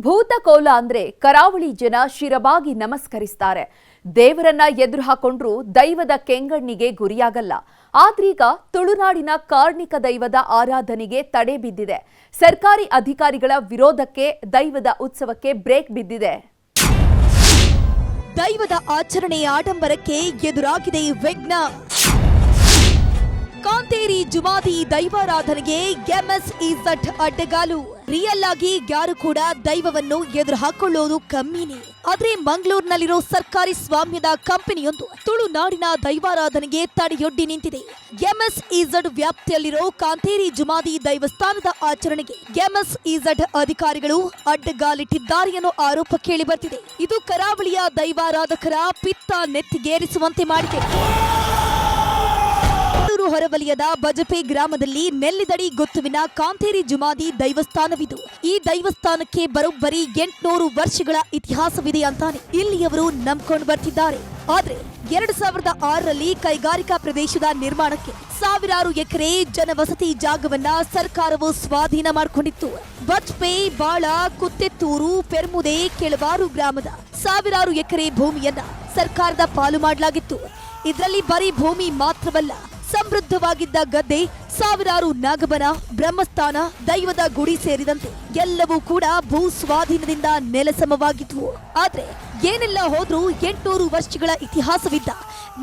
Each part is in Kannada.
ಭೂತಕೋಲ ಅಂದ್ರೆ ಕರಾವಳಿ ಜನ ಶಿರಬಾಗಿ ನಮಸ್ಕರಿಸ್ತಾರೆ. ದೇವರನ್ನ ಎದುರು ಹಾಕೊಂಡ್ರು ದೈವದ ಕೆಂಗಣ್ಣಿಗೆ ಗುರಿಯಾಗಲ್ಲ. ಆದ್ರೀಗ ತುಳುನಾಡಿನ ಕಾರ್ಣಿಕ ದೈವದ ಆರಾಧನೆಗೆ ತಡೆ ಬಿದ್ದಿದೆ. ಸರ್ಕಾರಿ ಅಧಿಕಾರಿಗಳ ವಿರೋಧಕ್ಕೆ ದೈವದ ಉತ್ಸವಕ್ಕೆ ಬ್ರೇಕ್ ಬಿದ್ದಿದೆ. ದೈವದ ಆಚರಣೆಯ ಆಡಂಬರಕ್ಕೆ ಎದುರಾಗಿದೆ ವಿಘ್ನ. ಕಾಂತೇರಿ ಜುಮಾದಿ ದೈವಾರಾಧನೆಗೆ ಎಂಎಸ್ಇಝಡ್ ಅಡ್ಡಗಾಲು. ರಿಯಲ್ ಆಗಿ ಯಾರು ಕೂಡ ದೈವವನ್ನು ಎದುರು ಹಾಕೊಳ್ಳೋದು ಕಮ್ಮಿನೇ. ಆದ್ರೆ ಮಂಗಳೂರಿನಲ್ಲಿರೋ ಸರ್ಕಾರಿ ಸ್ವಾಮ್ಯದ ಕಂಪನಿಯೊಂದು ತುಳುನಾಡಿನ ದೈವಾರಾಧನೆಗೆ ತಡೆಯೊಡ್ಡಿ ನಿಂತಿದೆ. ಎಂಎಸ್ಇಝಡ್ ವ್ಯಾಪ್ತಿಯಲ್ಲಿರೋ ಕಾಂತೇರಿ ಜುಮಾದಿ ದೈವಸ್ಥಾನದ ಆಚರಣೆಗೆ ಎಂಎಸ್ಇಝಡ್ ಅಧಿಕಾರಿಗಳು ಅಡ್ಡಗಾಲಿಟ್ಟಿದ್ದಾರೆ ಅನ್ನೋ ಆರೋಪ ಕೇಳಿ ಬರ್ತಿದೆ. ಇದು ಕರಾವಳಿಯ ದೈವಾರಾಧಕರ ಪಿತ್ತ ನೆತ್ತಿಗೇರಿಸುವಂತೆ ಮಾಡಿದೆ. ಹೊರವಲಯದ ಬಜಪೆ ಗ್ರಾಮದಲ್ಲಿ ನೆಲ್ಲಿದಡಿ ಗೊತ್ತುವಿನ ಕಾಂತೇರಿ ಜುಮಾದಿ ದೈವಸ್ಥಾನವಿದು. ಈ ದೈವಸ್ಥಾನಕ್ಕೆ ಬರೋಬ್ಬರಿ 800 ವರ್ಷಗಳ ಇತಿಹಾಸವಿದೆ ಅಂತಾನೆ ಇಲ್ಲಿಯವರು ನಂಬ್ಕೊಂಡು ಬರ್ತಿದ್ದಾರೆ. ಆದ್ರೆ 2006ರಲ್ಲಿ ಕೈಗಾರಿಕಾ ಪ್ರದೇಶದ ನಿರ್ಮಾಣಕ್ಕೆ ಸಾವಿರಾರು ಎಕರೆ ಜನವಸತಿ ಜಾಗವನ್ನ ಸರ್ಕಾರವು ಸ್ವಾಧೀನ ಮಾಡಿಕೊಂಡಿತ್ತು. ಬಜ್ಪೆ, ಬಾಳ, ಕುತ್ತೆತ್ತೂರು, ಪೆರ್ಮುದೆ, ಕೆಳವಾರು ಗ್ರಾಮದ ಸಾವಿರಾರು ಎಕರೆ ಭೂಮಿಯನ್ನ ಸರ್ಕಾರದ ಪಾಲು ಮಾಡಲಾಗಿತ್ತು. ಇದರಲ್ಲಿ ಬರೀ ಭೂಮಿ ಮಾತ್ರವಲ್ಲ, ಸಮೃದ್ಧವಾಗಿದ್ದ ಗದ್ದೆ, ಸಾವಿರಾರು ನಾಗಬನ, ಬ್ರಹ್ಮಸ್ಥಾನ, ದೈವದ ಗುಡಿ ಸೇರಿದಂತೆ ಎಲ್ಲವೂ ಕೂಡ ಭೂ ಸ್ವಾಧೀನದಿಂದ ನೆಲಸಮವಾಗಿದ್ವು. ಆದ್ರೆ ಏನೆಲ್ಲ ಹೋದ್ರೂ 800 ವರ್ಷಗಳ ಇತಿಹಾಸವಿದ್ದ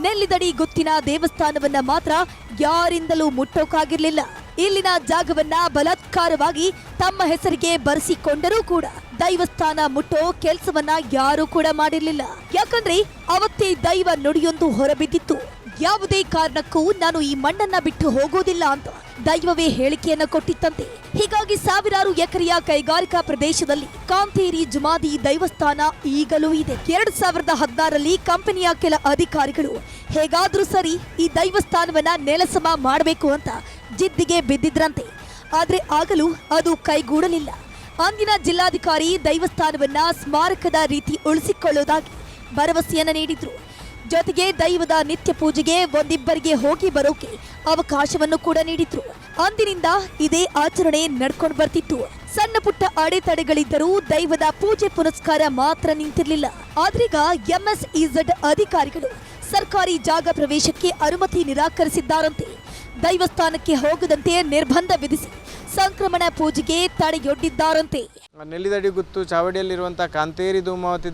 ನೆಲ್ಲಿದಡಿ ಗೊತ್ತಿನ ದೇವಸ್ಥಾನವನ್ನ ಮಾತ್ರ ಯಾರಿಂದಲೂ ಮುಟ್ಟೋಕಾಗಿರ್ಲಿಲ್ಲ. ಇಲ್ಲಿನ ಜಾಗವನ್ನ ಬಲಾತ್ಕಾರವಾಗಿ ತಮ್ಮ ಹೆಸರಿಗೆ ಬರೆಸಿಕೊಂಡರೂ ಕೂಡ ದೈವಸ್ಥಾನ ಮುಟ್ಟೋ ಕೆಲಸವನ್ನ ಯಾರೂ ಕೂಡ ಮಾಡಿರ್ಲಿಲ್ಲ. ಯಾಕಂದ್ರೆ ಅವತ್ತೇ ದೈವ ನುಡಿಯೊಂದು ಹೊರಬಿದ್ದಿತ್ತು. ಯಾವುದೇ ಕಾರಣಕ್ಕೂ ನಾನು ಈ ಮಣ್ಣನ್ನ ಬಿಟ್ಟು ಹೋಗೋದಿಲ್ಲ ಅಂತ ದೈವವೇ ಹೇಳಿಕೆಯನ್ನ ಕೊಟ್ಟಿತ್ತಂತೆ. ಹೀಗಾಗಿ ಸಾವಿರಾರು ಎಕರೆಯ ಕೈಗಾರಿಕಾ ಪ್ರದೇಶದಲ್ಲಿ ಕಾಂತೇರಿ ಜುಮಾದಿ ದೈವಸ್ಥಾನ ಈಗಲೂ ಇದೆ. 2016ರಲ್ಲಿ ಕಂಪನಿಯ ಕೆಲ ಅಧಿಕಾರಿಗಳು ಹೇಗಾದ್ರೂ ಸರಿ ಈ ದೈವಸ್ಥಾನವನ್ನ ನೆಲಸಮ ಮಾಡಬೇಕು ಅಂತ ಜಿದ್ದಿಗೆ ಬಿದ್ದಿದ್ರಂತೆ. ಆದ್ರೆ ಆಗಲೂ ಅದು ಕೈಗೂಡಲಿಲ್ಲ. ಅಂದಿನ ಜಿಲ್ಲಾಧಿಕಾರಿ ದೈವಸ್ಥಾನವನ್ನ ಸ್ಮಾರಕದ ರೀತಿ ಉಳಿಸಿಕೊಳ್ಳುವುದಾಗಿ ಭರವಸೆಯನ್ನ ನೀಡಿದ್ರು. ಜೊತೆಗೆ ದೈವದ ನಿತ್ಯ ಪೂಜೆಗೆ ಒಂದಿಬ್ಬರಿಗೆ ಹೋಗಿ ಬರೋಕೆ ಅವಕಾಶವನ್ನು ಕೂಡ ನೀಡಿದ್ರು. ಅಂದಿನಿಂದ ಇದೇ ಆಚರಣೆ ನಡ್ಕೊಂಡು ಬರ್ತಿತ್ತು. ಸಣ್ಣ ಪುಟ್ಟ ಅಡೆತಡೆಗಳಿದ್ದರೂ ದೈವದ ಪೂಜೆ ಪುನಸ್ಕಾರ ಮಾತ್ರ ನಿಂತಿರ್ಲಿಲ್ಲ. ಆದ್ರೀಗ ಎಂಎಸ್ಇಝಡ್ ಅಧಿಕಾರಿಗಳು ಸರ್ಕಾರಿ ಜಾಗ ಪ್ರವೇಶಕ್ಕೆ ಅನುಮತಿ ನಿರಾಕರಿಸಿದ್ದಾರಂತೆ. ದೈವಸ್ಥಾನಕ್ಕೆ ಹೋಗದಂತೆ ನಿರ್ಬಂಧ ವಿಧಿಸಿ ಸಂಕ್ರಮಣ ಪೂಜೆಗೆ ತಡೆಯೊಡ್ಡಿದ್ದಾರಂತೆ. ನೆಲ್ಲಿದಡಿ ಗುತ್ತು ಚಾವಡಿಯಲ್ಲಿರುವಂಥ ಕಾಂತೇರಿ ಧೂಮಾವತಿ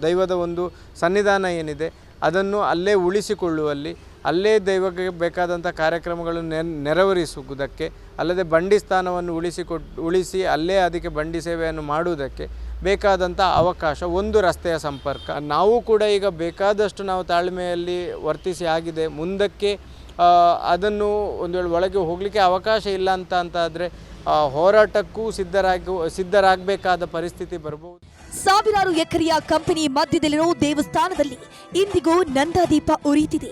ದೈವದ ಒಂದು ಸನ್ನಿಧಾನ ಏನಿದೆ ಅದನ್ನು ಅಲ್ಲೇ ಉಳಿಸಿಕೊಳ್ಳುವಲ್ಲಿ, ಅಲ್ಲೇ ದೈವಕ್ಕೆ ಬೇಕಾದಂಥ ಕಾರ್ಯಕ್ರಮಗಳನ್ನು ನೆರವೇರಿಸುವುದಕ್ಕೆ, ಅಲ್ಲದೆ ಬಂಡಿ ಸ್ಥಾನವನ್ನು ಉಳಿಸಿ ಅಲ್ಲೇ ಅದಕ್ಕೆ ಬಂಡಿ ಸೇವೆಯನ್ನು ಮಾಡುವುದಕ್ಕೆ ಬೇಕಾದಂಥ ಅವಕಾಶ, ಒಂದು ರಸ್ತೆಯ ಸಂಪರ್ಕ. ನಾವು ಕೂಡ ಈಗ ಬೇಕಾದಷ್ಟು ನಾವು ತಾಳ್ಮೆಯಲ್ಲಿ ವರ್ತಿಸಿ ಆಗಿದೆ. ಮುಂದಕ್ಕೆ ಅದನ್ನು ಒಂದು ವೇಳೆ ಒಳಗೆ ಹೋಗಲಿಕ್ಕೆ ಅವಕಾಶ ಇಲ್ಲ ಅಂತಾದರೆ ಹೋರಾಟಕ್ಕೂ ಸಿದ್ಧರಾಗಬೇಕಾದ ಪರಿಸ್ಥಿತಿ ಬರಬಹುದು. ಸಾವಿರಾರು ಎಕರೆಯ ಕಂಪನಿ ಮಧ್ಯದಲ್ಲಿರೋ ದೇವಸ್ಥಾನದಲ್ಲಿ ಇಂದಿಗೂ ನಂದಾದೀಪ ಉರಿಯುತ್ತಿದೆ.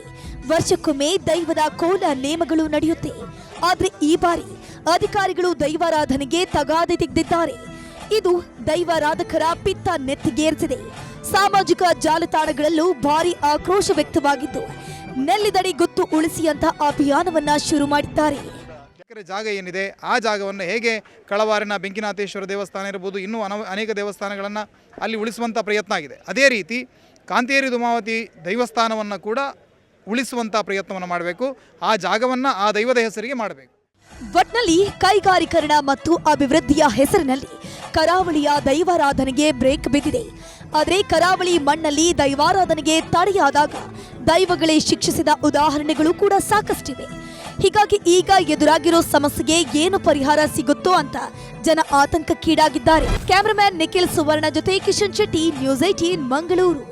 ವರ್ಷಕ್ಕೊಮ್ಮೆ ದೈವದ ಕೋಲ ನೇಮಗಳು ನಡೆಯುತ್ತೆ. ಆದ್ರೆ ಈ ಬಾರಿ ಅಧಿಕಾರಿಗಳು ದೈವಾರಾಧನೆಗೆ ತಗಾದೆ ತೆಗೆದಿದ್ದಾರೆ. ಇದು ದೈವಾರಾಧಕರ ಪಿತ್ತ ನೆತ್ತಿಗೇರಿಸಿದೆ. ಸಾಮಾಜಿಕ ಜಾಲತಾಣಗಳಲ್ಲೂ ಭಾರಿ ಆಕ್ರೋಶ ವ್ಯಕ್ತವಾಗಿದ್ದು ನೆಲ್ಲಿದಡಿ ಗುತ್ತು ಉಳಿಸಿ ಅಂತ ಅಭಿಯಾನವನ್ನ ಶುರು ಮಾಡಿದ್ದಾರೆ. ಜಾಗ ಏನಿದೆ ಆ ಜಾಗವನ್ನು ಹೇಗೆ ಕಳವಾರಿನ ಬೆಂಕಿನಾಥೇಶ್ವರ ದೇವಸ್ಥಾನ ಇರಬಹುದು, ಇನ್ನೂ ಅನೇಕ ದೇವಸ್ಥಾನಗಳನ್ನು ಅಲ್ಲಿ ಉಳಿಸುವಂಥ ಪ್ರಯತ್ನ ಆಗಿದೆ. ಅದೇ ರೀತಿ ಕಾಂತೇರಿ ಧೂಮಾವತಿ ದೈವಸ್ಥಾನವನ್ನು ಕೂಡ ಉಳಿಸುವಂಥ ಪ್ರಯತ್ನವನ್ನು ಮಾಡಬೇಕು. ಆ ಜಾಗವನ್ನು ಆ ದೈವದ ಹೆಸರಿಗೆ ಮಾಡಬೇಕು. ಒಟ್ನಲ್ಲಿ ಕೈಗಾರೀಕರಣ ಮತ್ತು ಅಭಿವೃದ್ಧಿಯ ಹೆಸರಿನಲ್ಲಿ ಕರಾವಳಿಯ ದೈವಾರಾಧನೆಗೆ ಬ್ರೇಕ್ ಬಿದ್ದಿದೆ. ಆದರೆ ಕರಾವಳಿ ಮಣ್ಣಲ್ಲಿ ದೈವಾರಾಧನೆಗೆ ತಡೆಯಾದಾಗ ದೈವಗಳೇ ಶಿಕ್ಷಿಸಿದ ಉದಾಹರಣೆಗಳು ಕೂಡ ಸಾಕಷ್ಟಿವೆ. ಹೀಗಾಗಿ ಈಗ ಎದುರಾಗಿರೋ ಸಮಸ್ಯೆಗೆ ಏನು ಪರಿಹಾರ ಸಿಗುತ್ತೋ ಅಂತ ಜನ ಆತಂಕಕ್ಕೀಡಾಗಿದ್ದಾರೆ. ಕ್ಯಾಮರಾಮನ್ ನಿಖಿಲ್ ಸುವರ್ಣ ಜೊತೆ ಕಿಶನ್ ಶೆಟ್ಟಿ, ನ್ಯೂಸ್ 18 ಮಂಗಳೂರು.